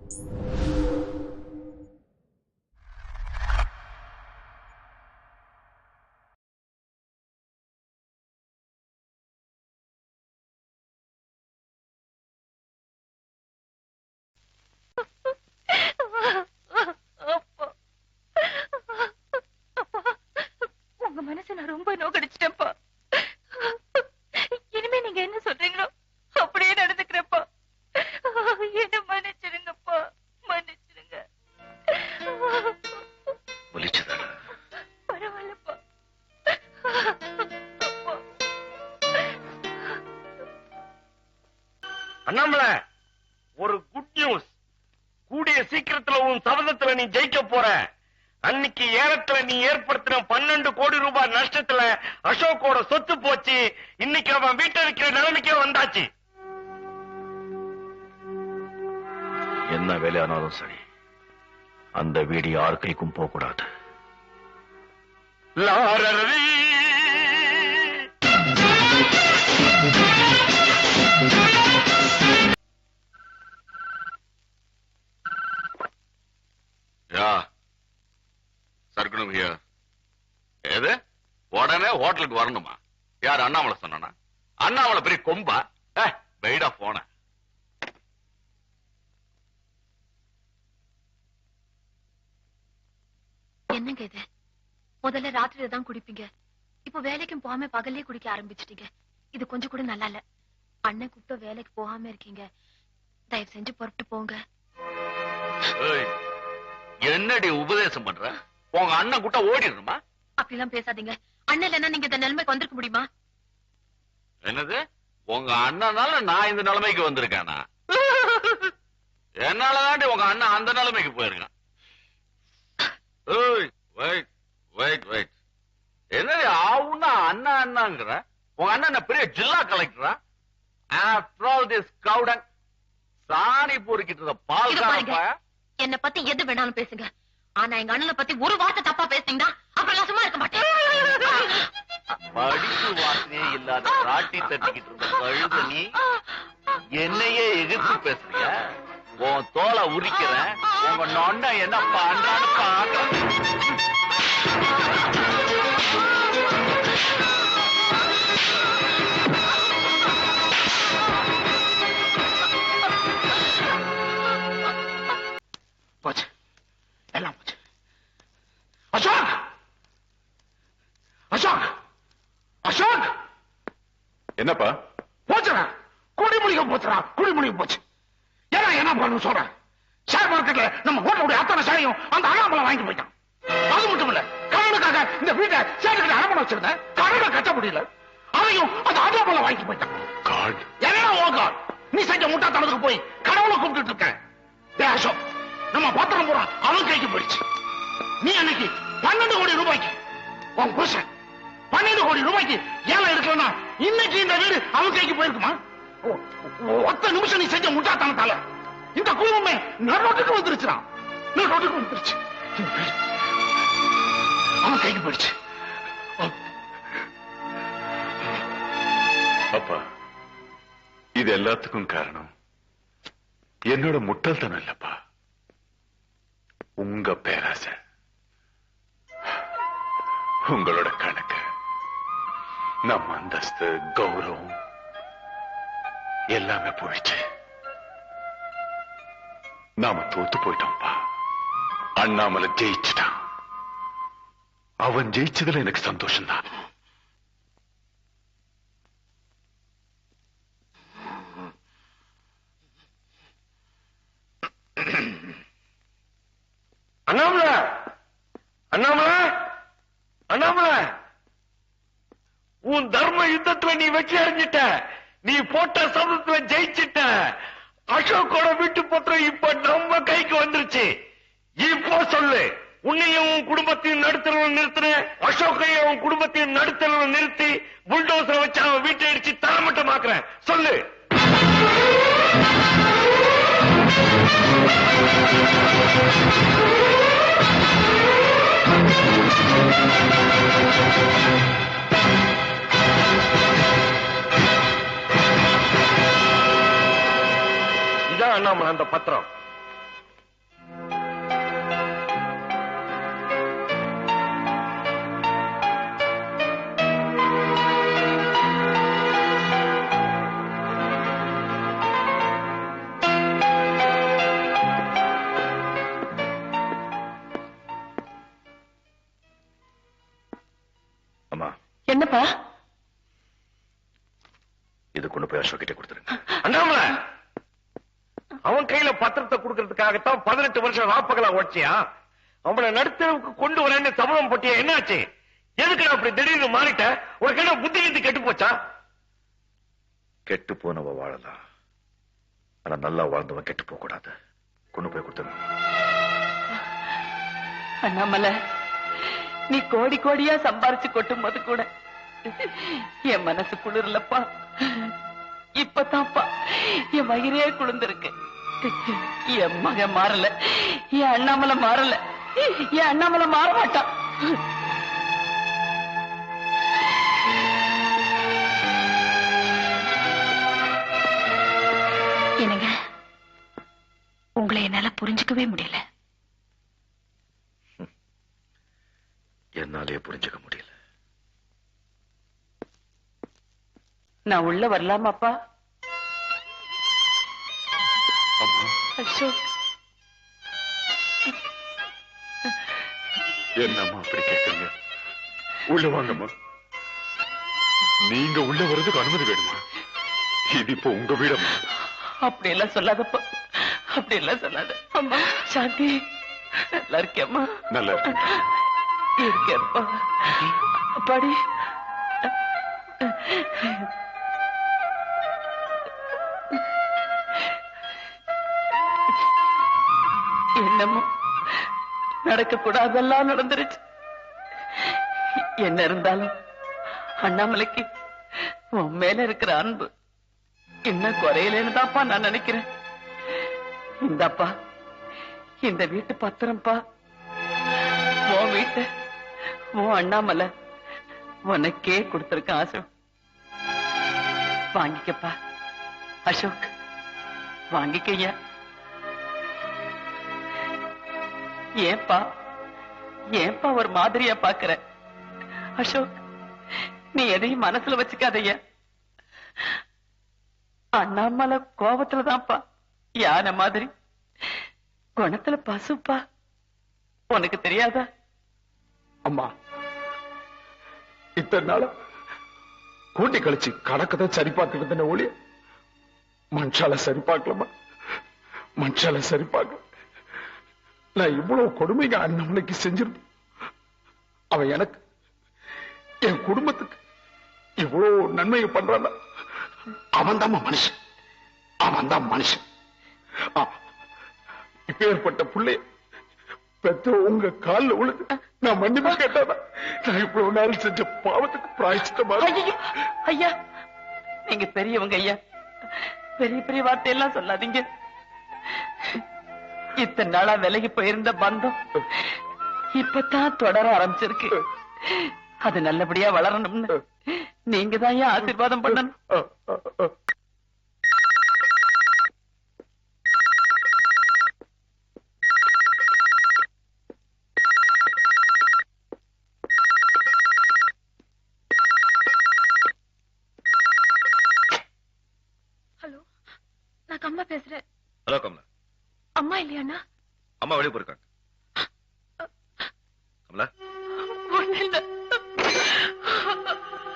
உங்க மனசை நான் ரொம்ப நோக்கடிச்சிட்டேன்ப்பா. இனிமே நீங்க என்ன சொல்றீங்களோ அப்படியே நடந்துக்கிறப்பா. என்ன மன்னிச்சிருங்கப்பா, மன்னிச்சிருங்க. பரவாயில்லப்பா. அண்ணாமலை, ஒரு குட் நியூஸ். கூடிய சீக்கிரத்துல உன் சபதத்துல நீ ஜெயிக்க போற. அன்னைக்கு ஏலத்துல நீ ஏற்படுத்தின 12 கோடி ரூபாய் நஷ்டத்துல அசோக்கோட சொத்து போச்சு. இன்னைக்கு அவன் வீட்டை இருக்கிற நிலைமைக்கே வந்தாச்சு. என்ன வேலையானாலும் சரி, அந்த வீடு யார் கைக்கும் போக கூடாது. சர்க்குணம் எது உடனே ஹோட்டலுக்கு வரணுமா? யார் அண்ணாமலை சொன்னா? அண்ணாமலை பெரிய கொம்பா? வெயிடா போன. என்னங்க இது? முதல்ல ராத்திரியில தான் குடிப்பீங்க, இப்ப வேலைக்கும் போகாம பகல்லே குடிக்க ஆரம்பிச்சிட்டீங்க. இது கொஞ்சம் கூட நல்லா இல்ல. அண்ணன் கூப்பிட்டு வேலைக்கு போகாம இருக்கீங்க, தயவு செஞ்சு புறப்பட்டு போங்க. என்னடி உபதேசம் பண்ற? உங்க அண்ணன் கூட்ட ஓடிடுமா? அப்படிலாம் பேசாதீங்க. அண்ணன் இல்லைன்னா நீங்க இந்த நிலைமைக்கு வந்திருக்க முடியுமா? என்னது? உங்க அண்ணனால நான் இந்த நிலைமைக்கு வந்திருக்கானா? என்னாலதாண்டி உங்க அண்ணன் அந்த நிலைமைக்கு போயிருக்கான். என்னது ஆவுன்னா அண்ணா அண்ணாங்கிற? உங்க அண்ணன் பெரிய ஜில்லா கலெக்டரா? சாணி பொறுக்கிட்டு பால். என்ன பத்தி எது வேணாலும் பேசுங்க, ஆனா எங்க அண்ணனை பத்தி ஒரு வார்த்தை தப்பா பேசுனீங்கன்னா அப்புறம் சும்மா இருக்க மாட்டேன். படிப்பு வாசனையே இல்லாத ராட்டி தட்டிக்கிட்டு இருந்த கழுத நீ என்னையே எதிர்த்து பேசுறிய? உன் தோலை உரிக்கிறேன், உங்க நொண்ட என்ன பண்றான்னு பாக்க. போச்சு, எல்லாம் போச்சு. அசோக், அசோக், அசோக்! என்னப்பா? போச்சுடா, குடிமொழிக போச்சுடா, குடிமொழிக போச்சு. ஏன்னா என்ன பண்ணு சொல்றேன். ஷேர் மார்க்கெட்ல நம்ம ஹோட்டலுடைய அத்தனை ஷேரையும் அந்த அண்ணாமலை வாங்கி போயிட்டான். அது மட்டும் இல்ல, கடனுக்காக இந்த வீட்டை சேர்த்துக்கிட்டு அடமான வச்சிருந்தேன், கடனை கட்ட முடியல, அதையும் அந்த அண்ணாமலை வாங்கி போயிட்டான். என்னடா ஓகா நீ செஞ்ச முட்டாத்தனத்துக்கு போய் கடவுளை கூப்பிட்டு இருக்க? அசோக், நம்ம பத்திரம் பூரா அவன் கைக்கு போயிடுச்சு. நீ அன்னைக்கு 12 கோடி ரூபாய்க்கு உன் புருஷன் 12 கோடி ரூபாய்க்கு ஏழை இருக்கலன்னா இன்னைக்கு இந்த வீடு அவன் கைக்கு போயிருக்குமா? ஒத்த நிமிஷம் நீ செஞ்ச முட்டாத்தனத்தால இந்த குடும்பமே நடுரோட்டுக்கு வந்துருச்சு. நடுரோட்டுக்கு வந்துருச்சு. அவன் கைக்கு போயிடுச்சு. அப்பா, இது எல்லாத்துக்கும் காரணம் என்னோட முட்டாள்தனம் இல்லப்பா, உங்க பேராசை. உங்களோட கணக்கு, நம்ம அந்தஸ்து, கௌரவம் எல்லாமே போயிடுச்சு. நாம தோத்து போயிட்டோம்ப்பா. அண்ணாமலை ஜெயிச்சுட்டான். அவன் ஜெயிச்சதுல எனக்கு சந்தோஷம்தான். அண்ணாமலை, அண்ணாமலை, அண்ணாமலை, உன் தர்ம யுத்தத்துல நீ வெற்றி அடைஞ்சிட்ட. நீ போட்ட சபதத்துல ஜெயிச்சிட்ட. அசோக்கோட வீட்டு பத்திரம் இப்ப நம்ம கைக்கு வந்துருச்சு. இப்போ சொல்லு, உன்னையும் உன் குடும்பத்தையும் நடுத்தரவு நிறுத்தின, அசோக்கையும் உன் குடும்பத்தையும் நடுத்தரவு நிறுத்தி புல்டோசரை வச்சு அவன் வீட்டை அடிச்சு தரமட்டமாக்குறேன். சொல்லு. இதான் அண்ணாமலை அந்த பத்திரம். இது கொண்டு போய் அசோக் கிட்ட கொடுத்துருங்க. அண்ணாமலை, அவன் கையில பத்திரத்தை கொடுக்கறதுக்காகத்தான் 18 வருஷம் ராப்பகலா ஓடிச்சியா? அவனை நடுத்தரவுக்கு கொண்டு வரேன்னு சபதம் போட்டியா? என்னாச்சு? எதுக்கு அப்படி திடீர்னு மாறிட்ட? உனக்கு என்ன புத்தி கித்தி கெட்டு போச்சா? கெட்டு போனவ வாழலாம், ஆனா நல்லா வாழ்ந்தவன் கெட்டு போக கூடாது. கொண்டு போய் கொடுத்துருங்க. அண்ணாமலை, நீ கோடி கோடியா சம்பாரிச்சு கொட்டும் போது கூட என் மனசு குளிரலப்பா. இப்பதான்ப்பா என் வயிறே குளிர்ந்திருக்கு. என் மகன் மாறல, என் அண்ணாமலை மாறல, என் அண்ணாமலை மாற மாட்டான். என்னங்க, உங்களை என்னால புரிஞ்சுக்கவே முடியல. என்னாலே புரிஞ்சுக்க முடியல. நான் உள்ள வரலாமாப்பா? அசோக், என்னம்மா அப்படி கேட்குறீங்க? உள்ள வாங்கம்மா. நீங்க உள்ள வர்றதுக்கு அனுமதி வேணுமா? இது இப்போ உங்க வீடம்மா. அப்படி எல்லாம் சொல்லாதப்பா, அப்படி எல்லாம் சொல்லாத. அம்மா சாந்தி, நல்லா இருக்கேம்மா? நல்லா இருக்கேப்பா. படி. என்னமோ நடக்க கூடாதெல்லாம் நடந்துருச்சு. என்ன இருந்தாலும் அண்ணாமலைக்கு உன் மேல இருக்கிற அன்பு இன்னும் குறையலன்னு தான்ப்பா நான் நினைக்கிறேன். இந்தாப்பா இந்த வீட்டு பத்திரம்ப்பா. உன் வீட்டை உன் அண்ணாமலை உனக்கே கொடுத்திருக்க ஆசை. வாங்கிக்கப்பா அசோக், வாங்கிக்கையா. ஏன்பா ஏன்பா ஒரு மாதிரியா பாக்குற? அசோக், நீ எதையும் மனசுல வச்சுக்காதையா. அண்ணாமலை கோபத்துலதான்ப்பா யானை மாதிரி, குணத்துல பசுப்பா. உனக்கு தெரியாதா? அம்மா, இத்தனை நாள கூட்டி கழிச்சு கணக்கத்தை சரி பார்க்கறதுன்னு ஒளிய மனுஷால சரி பார்க்கலாமா? மனுஷால சரி பார்க்க நான் இவ்வளவு கொடுமைங்க அண்ணாமலைக்கு செஞ்சிருந்தேன். அவன் எனக்கு, என் குடும்பத்துக்கு இவ்வளவு நன்மையை பண்றான். அவன் தான் மனுஷன், அவன் தான் மனுஷன். இப்பேற்பட்ட பிள்ளைய பெற்ற உங்க காலில் உழுது நான் மன்னிப்பு கேட்டானா நான் இவ்வளவு நாள் செஞ்ச பாவத்துக்கு பிராயச்சித்தமா? ஐயா, நீங்க பெரியவங்க ஐயா, பெரிய பெரிய வார்த்தையெல்லாம் சொல்லாதீங்க. இத்தனை நாளா விலகி போயிருந்த பந்தம் இப்பதான் தொடர ஆரம்பிச்சிருக்கு. அது நல்லபடியா வளரணும்னு நீங்க தான் ஏன் ஆசீர்வாதம் பண்ணணும். ஹலோ, நான் கம்மா பேசுறேன். ஹலோ கமலா. அம்மா இல்லையாண்ணா? அம்மா வெளியே போயிருக்காங்க. கமலா, ஒண்ணு இல்ல.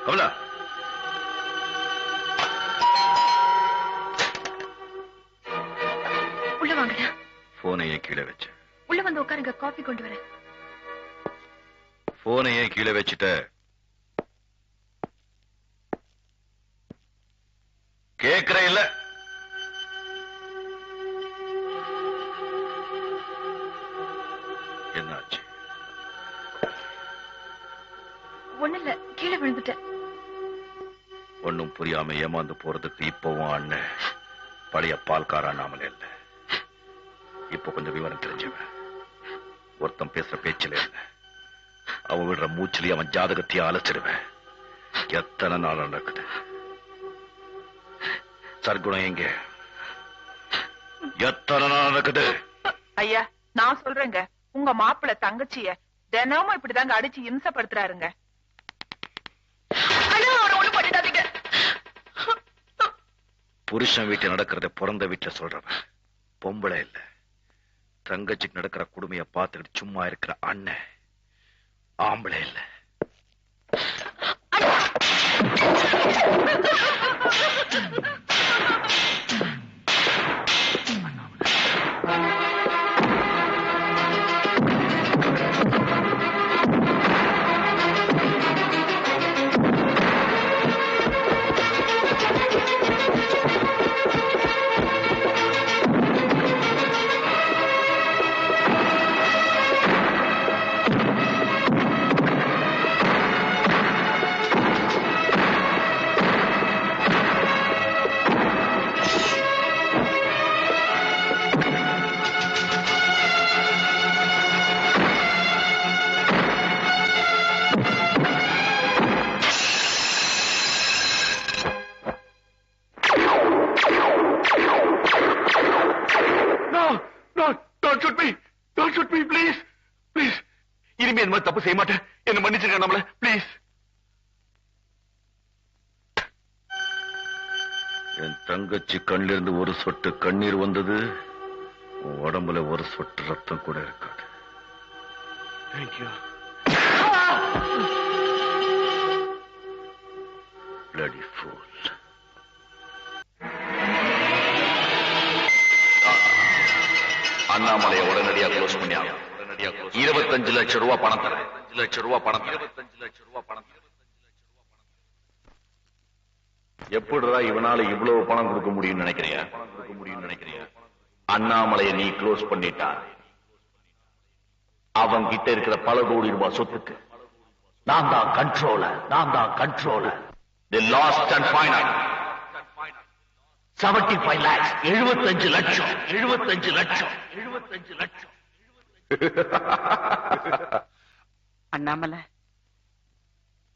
கமலா, உள்ள வாங்கடா. போனையே கீழே வச்ச. உள்ள வந்து உட்காருங்க, காபி கொண்டு வரேன். போனையே கீழே வச்சுட்ட. கேக்குற இல்ல? என்னாச்சு? ஒண்ணு இல்ல, கீழே விழுந்துட்டேன். ஒண்ணும் புரியாம ஏமாந்து போறதுக்கு இப்பவும் அண்ணன் பழைய பால்கார அண்ணாமலை இல்ல. இப்ப கொஞ்சம் விவரம் தெரிஞ்சவன். ஒருத்தன் பேசுற பேச்சில இல்ல, அவன் விடுற மூச்சிலே அவன் ஜாதகத்தையே அழைச்சிடுவேன். எத்தனை நாள் நடக்குது? சர்க்குணம் எங்க? எத்தனை நாள் நடக்குது? ஐயா, நான் சொல்றேங்க, உங்க மாப்பிள்ள தங்கச்சிய தினமும் இப்படிதாங்க அடிச்சு இம்சப்படுத்துறாருங்க. புருஷன் வீட்டுல நடக்கிறத பிறந்த வீட்டுல சொல்றவன் பொம்பளை இல்ல. தங்கச்சிக்கு நடக்கிற கொடுமைய பார்த்துக்கிட்டு சும்மா இருக்கிற அண்ணன் ஆம்பளை இல்ல. தப்பு செய்ய மாட்டேன், என்ன மன்னிச்சுங்க நம்மள ப்ளீஸ். என் தங்கச்சி கண்ணிலிருந்து ஒரு சொட்டு கண்ணீர் வந்தது, உன் உடம்புல ஒரு சொட்டு ரத்தம் கூட இருக்காது. தேங்க்யூ. Bloody fool. அண்ணாமலையை உடனடியா க்ளோஸ் பண்ணியா. 25 லட்சம் ரூபாய் பணம் தரேன். 25 லட்சம் ரூபாய் பணம் தரேன். 25 லட்சம் ரூபாய் பணம் தரேன். எப்படிடா இவனால இவ்வளவு பணம் கொடுக்க முடியும்னு நினைக்கிறியா? அண்ணாமலையை நீ க்ளோஸ் பண்ணிட்டா அவன் கிட்ட இருக்கிற பல கோடி ரூபாய் சொத்துக்கு நான் தான் controller. The last and final 75 lakhs. 75 லட்சம். அண்ணாமலை,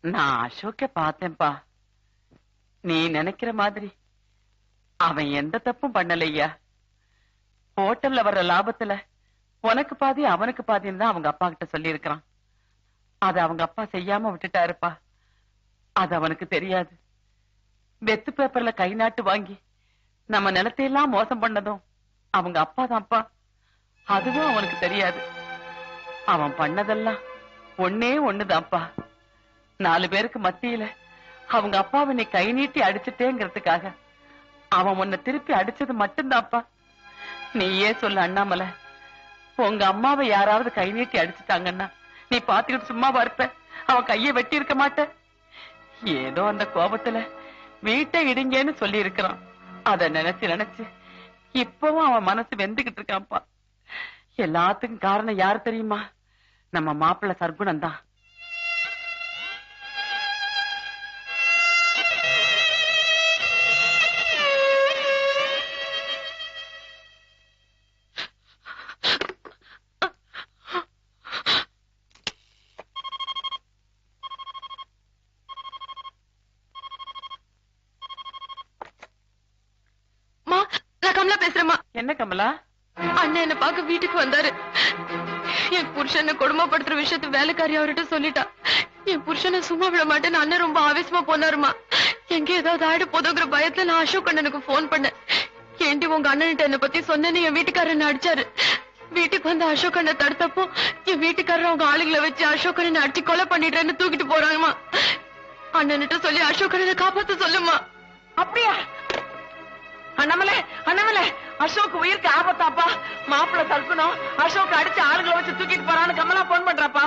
நான் அசோக்க பார்த்தேன்பா. நீ நினைக்கிற மாதிரி அவன் எந்த தப்பும் பண்ணலையா. ஹோட்டல்ல வர்ற லாபத்துல உனக்கு பாதி அவனுக்கு பாதின்னு தான் அவங்க அப்பா கிட்ட சொல்லி இருக்கிறான். அது அவங்க அப்பா செய்யாம விட்டுட்டாருப்பா. அது அவனுக்கு தெரியாது. வெத்து பேப்பர்ல கை நாட்டு வாங்கி நம்ம நிலத்தையெல்லாம் மோசம் பண்ணதும் அவங்க அப்பா தான்ப்பா. அதுவும் அவனுக்கு தெரியாது. அவன் பண்ணதெல்லாம் ஒன்னே ஒண்ணுதான்ப்பா. 4 பேருக்கு மத்தியில அவங்க அப்பாவை நீ கை நீட்டி அடிச்சுட்டேங்கிறதுக்காக அவன் உன்னை திருப்பி அடிச்சது மட்டும்தான்ப்பா. நீயே சொல்ல அண்ணாமலை, உங்க அம்மாவை யாராவது கை நீட்டி அடிச்சுட்டாங்கன்னா நீ பாத்துக்கிட்டு சும்மாவா இருப்ப? அவன் கையை வெட்டி இருக்க மாட்ட. ஏதோ அந்த கோபத்துல வீட்டை இடிங்கன்னு சொல்லி இருக்கிறான். அத நினைச்சு இப்பவும் அவன் மனசு வெந்துகிட்டு இருக்கான்ப்பா. எல்லாத்துக்கும் காரணம் யாரு தெரியுமா? நம்ம மாப்பிள்ளை சர்க்குணம் தான். என்ன கமலா? அண்ணன் என்ன பார்க்க வீட்டுக்கு வந்தாரு. என் புருஷனை கொடுமைப்படுத்துற விஷயத்த வேலைக்காரி அவர்கிட்ட சொல்லிட்டா. என் புருஷனை சும்மா விட மாட்டேன்னு அண்ணன் ரொம்ப ஆவேசமா போனாருமா. எங்க ஏதாவது ஆயிட போதோங்கிற பயத்துல நான் அசோக் அண்ணனுக்கு போன் பண்ணேன். ஏண்டி உங்க அண்ணன்கிட்ட என்ன பத்தி சொன்னேன்னு என் வீட்டுக்காரர் என்ன அடிச்சாரு. வீட்டுக்கு வந்து அசோக் அண்ணன் தடுத்தப்போ என் வீட்டுக்காரர் அவங்க ஆளுங்களை வச்சு அசோக் அண்ணனை அடிச்சு கொலை பண்ணிடுறேன்னு தூக்கிட்டு போறாங்கம்மா. அண்ணன்கிட்ட சொல்லி அசோக் அண்ணனை காப்பாத்த சொல்லுமா. அப்படியா? அண்ணாமலை, அசோக் உயிருக்கு ஆபத்தாப்பா. மாப்பிள்ள தடுக்கணும். அசோக் அடிச்சு ஆளுங்களை வச்சு தூக்கிட்டு போறான்னு கமலா போன் பண்றாப்பா.